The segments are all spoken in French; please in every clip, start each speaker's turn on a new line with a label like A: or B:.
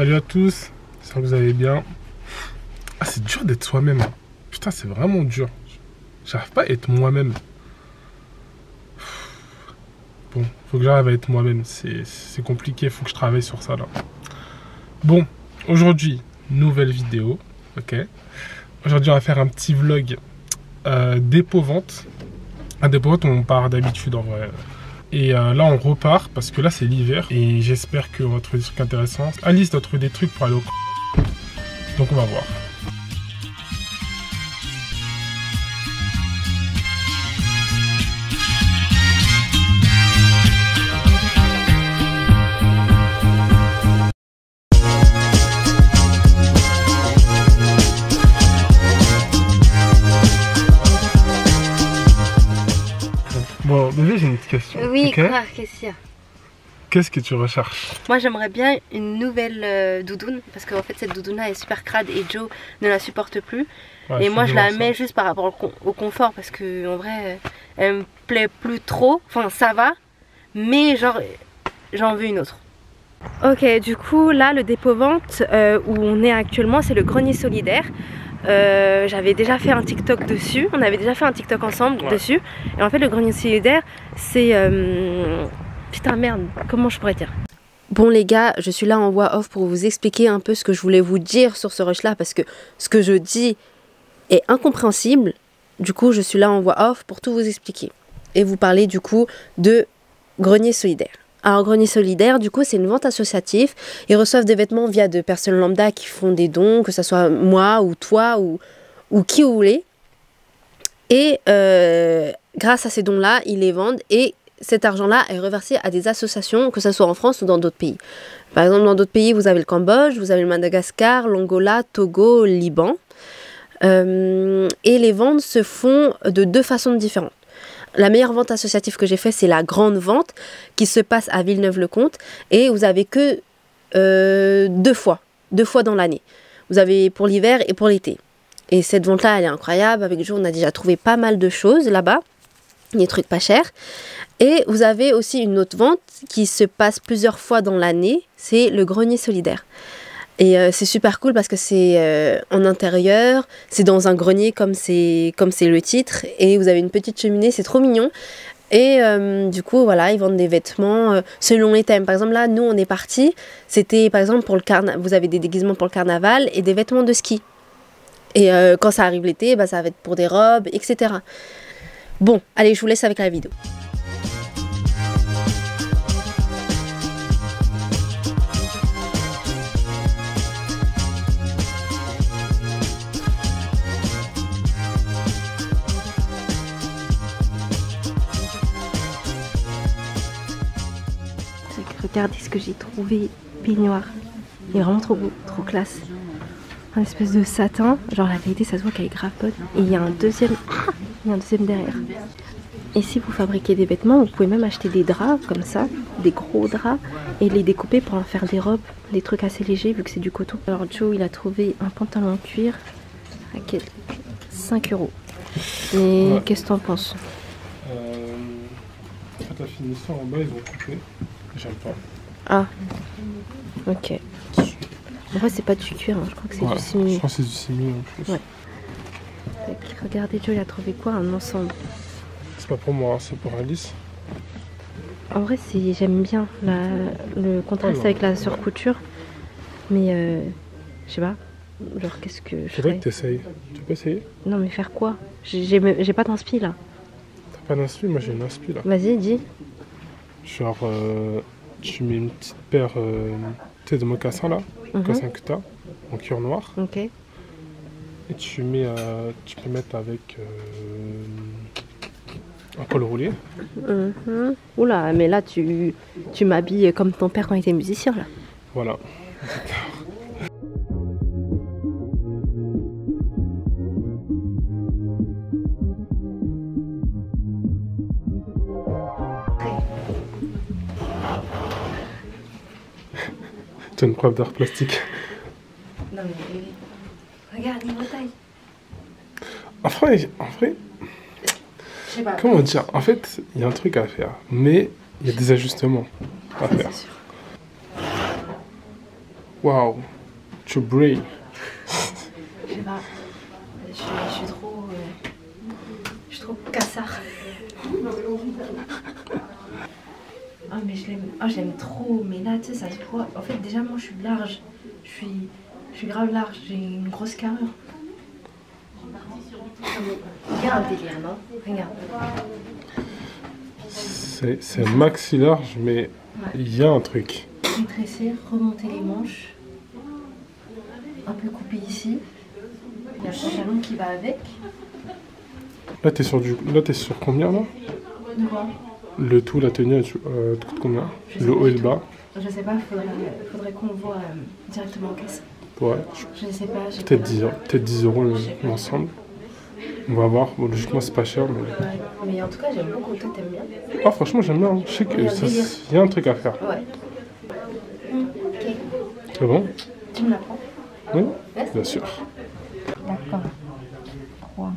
A: Salut à tous, j'espère que vous allez bien. Ah, c'est dur d'être soi-même. Putain, c'est vraiment dur. J'arrive pas à être moi-même. Bon, faut que j'arrive à être moi-même. C'est compliqué, faut que je travaille sur ça là. Bon, aujourd'hui, nouvelle vidéo. Ok. Aujourd'hui, on va faire un petit vlog dépôt-vente. Un dépôt-vente, on part d'habitude en vrai. Et là, on repart parce que là, c'est l'hiver. Et j'espère qu'on va trouver des trucs intéressants. Alice doit trouver des trucs pour aller au... Donc, on va voir. Bon, bébé, j'ai une petite question.
B: Oui,
A: okay.
B: quoi, qu'est-ce qu'il y a?
A: Qu'est-ce que tu recherches?
B: Moi, j'aimerais bien une nouvelle doudoune, parce qu'en fait, cette doudoune-là est super crade et Joe ne la supporte plus.
A: Ouais,
B: et moi, je la mets
A: ça.
B: juste par rapport au confort, parce que en vrai, elle me plaît plus trop. Enfin, ça va, mais genre, j'en veux une autre. Ok, du coup, là, le dépôt-vente où on est actuellement, c'est le grenier solidaire. J'avais déjà fait un TikTok dessus, on avait déjà fait un TikTok ensemble dessus. Et en fait, le grenier solidaire, c'est... Putain, merde, comment je pourrais dire? Bon les gars, je suis là en voix off pour vous expliquer un peu ce que je voulais vous dire sur ce rush là, parce que ce que je dis est incompréhensible. Du coup, je suis là en voix off pour tout vous expliquer et vous parler du coup de grenier solidaire. Alors grenier solidaire, du coup, c'est une vente associative. Ils reçoivent des vêtements via de personnes lambda qui font des dons, que ce soit moi ou toi ou qui vous voulez. Et grâce à ces dons-là, ils les vendent et cet argent-là est reversé à des associations, que ce soit en France ou dans d'autres pays. Par exemple, dans d'autres pays, vous avez le Cambodge, vous avez le Madagascar, l'Angola, Togo, Liban. Et les ventes se font de deux façons différentes. La meilleure vente associative que j'ai faite, c'est la grande vente qui se passe à Villeneuve-le-Comte. Et vous avez que deux fois dans l'année. Vous avez pour l'hiver et pour l'été. Et cette vente-là, elle est incroyable. Avec Joe, on a déjà trouvé pas mal de choses là-bas. Des trucs pas chers. Et vous avez aussi une autre vente qui se passe plusieurs fois dans l'année, c'est le grenier solidaire. Et c'est super cool parce que c'est en intérieur, c'est dans un grenier comme c'est le titre, et vous avez une petite cheminée, c'est trop mignon. Et du coup, voilà, ils vendent des vêtements selon les thèmes. Par exemple, là, nous, on est partis, c'était par exemple pour le carnaval, vous avez des déguisements pour le carnaval et des vêtements de ski. Et quand ça arrive l'été, bah, ça va être pour des robes, etc. Bon, allez, je vous laisse avec la vidéo. Regardez ce que j'ai trouvé, peignoir. Il est vraiment trop beau, trop classe. Un espèce de satin, genre la vérité ça se voit qu'elle est grave bonne. Et il y a un deuxième, derrière. Et si vous fabriquez des vêtements, vous pouvez même acheter des draps comme ça, des gros draps, et les découper pour en faire des robes, des trucs assez légers vu que c'est du coton. Alors Joe, il a trouvé un pantalon en cuir à 5 €. Et ouais. Qu'est-ce que t'en penses?
A: En fait, la finition en bas, ils ont coupé. J'aime pas.
B: Ah, ok. En vrai, c'est pas du cuir, hein. Je crois que c'est du simili.
A: Je crois que c'est du simili en plus. Ouais.
B: Regardez, Joe, il a trouvé quoi? Un ensemble.
A: C'est pas pour moi, c'est pour Alice.
B: En vrai, j'aime bien le contraste avec la surcouture. Mais, je sais pas. Genre, qu'est-ce que je
A: faudrait que t'essayes. Tu peux essayer?
B: Non, mais faire quoi? J'ai pas d'inspi là.
A: T'as pas d'inspi? Moi, j'ai une inspi là.
B: Vas-y, dis.
A: Genre, tu mets une petite paire de mocassins là, mocassins que t'as, en cuir noir.
B: Ok.
A: Et tu peux mettre avec un col roulé.
B: Oula, mais là tu m'habilles comme ton père quand il était musicien là.
A: Voilà. Tu as une preuve d'art plastique.
B: Non mais regarde, niveau taille.
A: En vrai, comment dire? En fait, il y a un truc à faire, mais il y a des ajustements à faire. Waouh, tu brilles.
B: Je sais pas, je suis trop cassard. Ah mais je l'aime, oh, j'aime trop, mais là tu sais ça se voit. En fait déjà moi je suis large, je suis grave large, j'ai une grosse carrure. Regarde un délire, non? Regarde.
A: C'est maxi large, mais il y a un truc.
B: Rétrécir, remonter les manches, un peu couper ici. Il y a le pantalon qui va avec.
A: Là t'es sur combien là?
B: De quoi?
A: Le tout, la tenue, elle coûte combien? Le haut et le bas?
B: Je sais pas, faudrait qu'on le voit directement en caisse.
A: Ouais.
B: Je sais pas.
A: Peut-être 10 euros l'ensemble. On va voir. Bon, logiquement, c'est pas cher. Mais...
B: Ouais. Mais en tout cas, j'aime beaucoup. Toi, t'aimes bien?
A: Ah, franchement, j'aime bien. Je sais qu'il y a un truc à faire.
B: Ouais. Ok.
A: C'est bon?
B: Tu me la prends?
A: Oui,
B: ouais,
A: bien sûr.
B: D'accord. 3.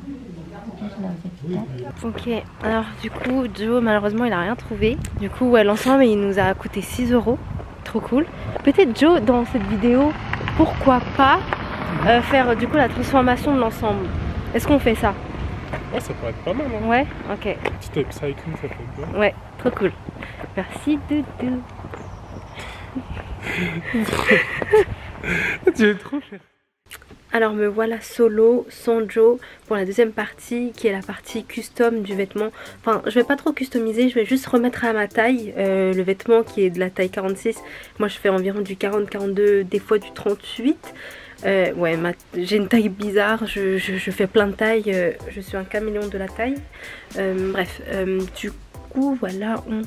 B: Ok, alors du coup, Joe, malheureusement, il a rien trouvé. Du coup, ouais, l'ensemble, il nous a coûté 6 euros. Trop cool. Peut-être, Joe, dans cette vidéo, pourquoi pas faire du coup la transformation de l'ensemble. Est-ce qu'on fait ça?
A: Ah, ça pourrait être pas mal. Hein.
B: Ouais, ok.
A: Petit upcycling, ça peut être bien.
B: Ouais, trop cool. Merci, Doudou.
A: Tu es trop cher.
B: Alors me voilà solo, sans Joe, pour la deuxième partie qui est la partie custom du vêtement. Enfin, je vais pas trop customiser, je vais juste remettre à ma taille le vêtement qui est de la taille 46. Moi je fais environ du 40-42, des fois du 38. Ouais, j'ai une taille bizarre, je fais plein de tailles, je suis un caméléon de la taille. Bref, du coup voilà, on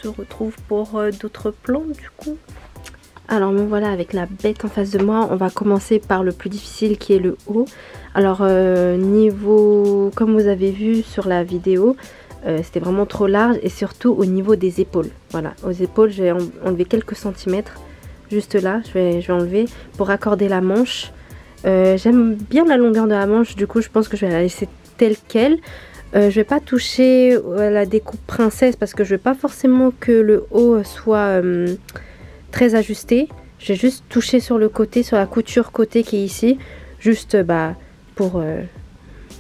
B: se retrouve pour d'autres plans du coup. Alors me voilà avec la bête en face de moi. On va commencer par le plus difficile qui est le haut. Alors niveau, comme vous avez vu sur la vidéo, c'était vraiment trop large et surtout au niveau des épaules. Voilà, aux épaules j'ai enlevé quelques centimètres. Juste là, je vais enlever pour raccorder la manche. J'aime bien la longueur de la manche, du coup je pense que je vais la laisser telle qu'elle. Je vais pas toucher la découpe princesse parce que je veux pas forcément que le haut soit... très ajusté. J'ai juste touché sur le côté, sur la couture côté qui est ici, juste pour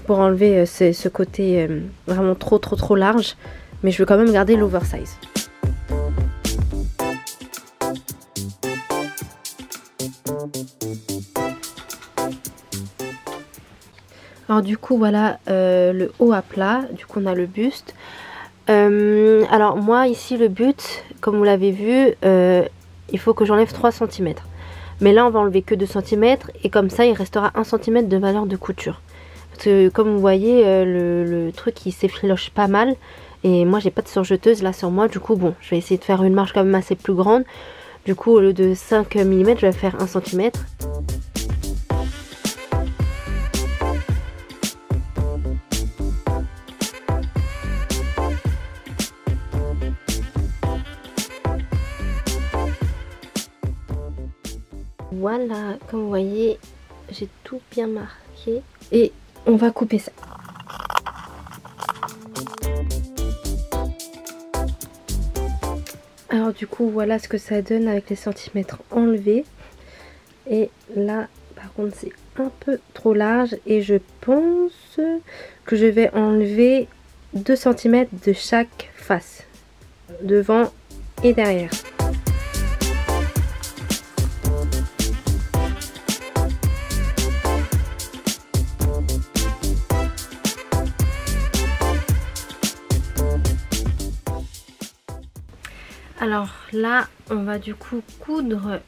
B: enlever ce côté vraiment trop large, mais je veux quand même garder l'oversize. Alors du coup voilà le haut à plat, du coup on a le buste. Alors moi ici le but, comme vous l'avez vu, il faut que j'enlève 3 cm. Mais là on va enlever que 2 cm et comme ça il restera 1 cm de valeur de couture. Parce que comme vous voyez le truc il s'effiloche pas mal. Et moi j'ai pas de surjeteuse là sur moi. Du coup bon, je vais essayer de faire une marge quand même assez plus grande. Du coup au lieu de 5 mm je vais faire 1 cm. Voilà, comme vous voyez, j'ai tout bien marqué et on va couper ça. Alors du coup, voilà ce que ça donne avec les centimètres enlevés. Et là, par contre, c'est un peu trop large et je pense que je vais enlever 2 cm de chaque face, devant et derrière. Alors là, on va du coup coudre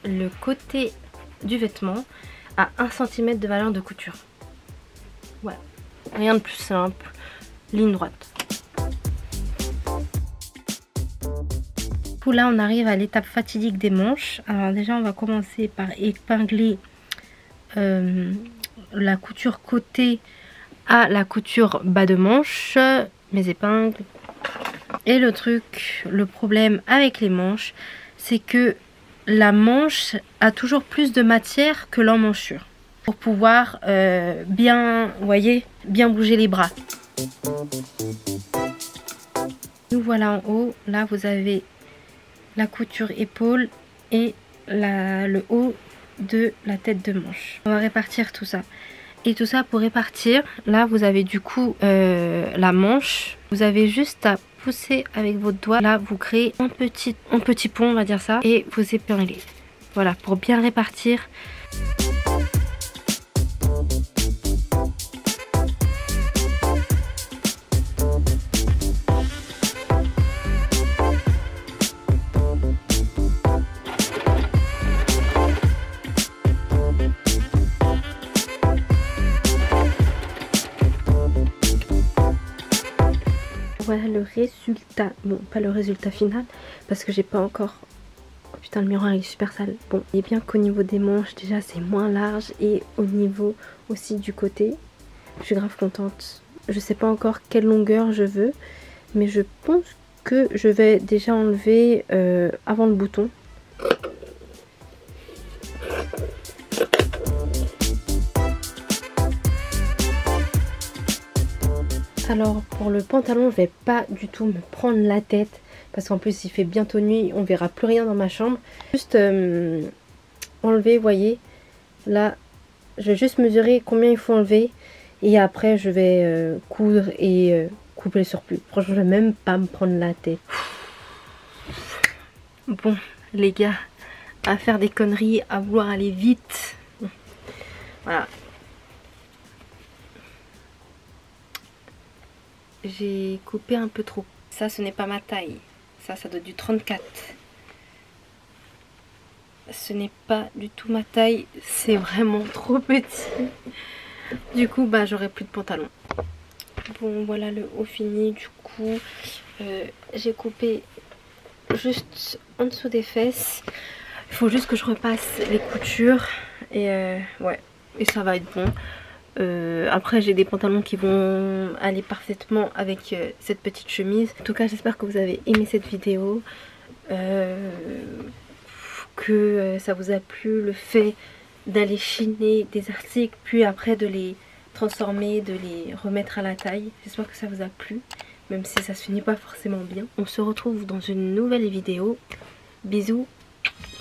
B: le côté du vêtement à 1 cm de valeur de couture. Voilà, rien de plus simple, ligne droite. Du coup là, on arrive à l'étape fatidique des manches. Alors déjà, on va commencer par épingler la couture côté à la couture bas de manche, mes épingles. Et le problème avec les manches, c'est que la manche a toujours plus de matière que l'emmanchure. Pour pouvoir bien, vous voyez, bien bouger les bras. Nous voilà en haut. Là, vous avez la couture épaule et le haut de la tête de manche. On va répartir tout ça. Et tout ça pour répartir, là vous avez du coup la manche. Vous avez juste à pousser avec votre doigt. Là vous créez un petit pont, on va dire ça. Et vous épinglez. Voilà, pour bien répartir. Voilà le résultat, bon pas le résultat final parce que j'ai pas encore, oh putain le miroir est super sale. Bon, et bien qu'au niveau des manches déjà c'est moins large et au niveau aussi du côté, je suis grave contente. Je sais pas encore quelle longueur je veux, mais je pense que je vais déjà enlever avant le bouton. Alors pour le pantalon, je vais pas du tout me prendre la tête parce qu'en plus il fait bientôt nuit, on verra plus rien dans ma chambre. Juste enlever, vous voyez, là je vais juste mesurer combien il faut enlever et après je vais coudre et couper le surplus. Franchement je vais même pas me prendre la tête. Bon les gars, à faire des conneries, à vouloir aller vite. Voilà. J'ai coupé un peu trop. Ça, ce n'est pas ma taille. Ça doit être du 34. Ce n'est pas du tout ma taille. C'est vraiment trop petit. Du coup, bah, j'aurai plus de pantalon. Bon, voilà le haut fini. Du coup, j'ai coupé juste en dessous des fesses. Il faut juste que je repasse les coutures. Et ouais, et ça va être bon. Après j'ai des pantalons qui vont aller parfaitement avec cette petite chemise. En tout cas j'espère que vous avez aimé cette vidéo, que ça vous a plu le fait d'aller chiner des articles puis après de les transformer, de les remettre à la taille. J'espère que ça vous a plu, même si ça se finit pas forcément bien. On se retrouve dans une nouvelle vidéo. Bisous,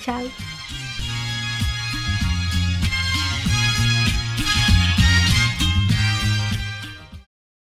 B: ciao.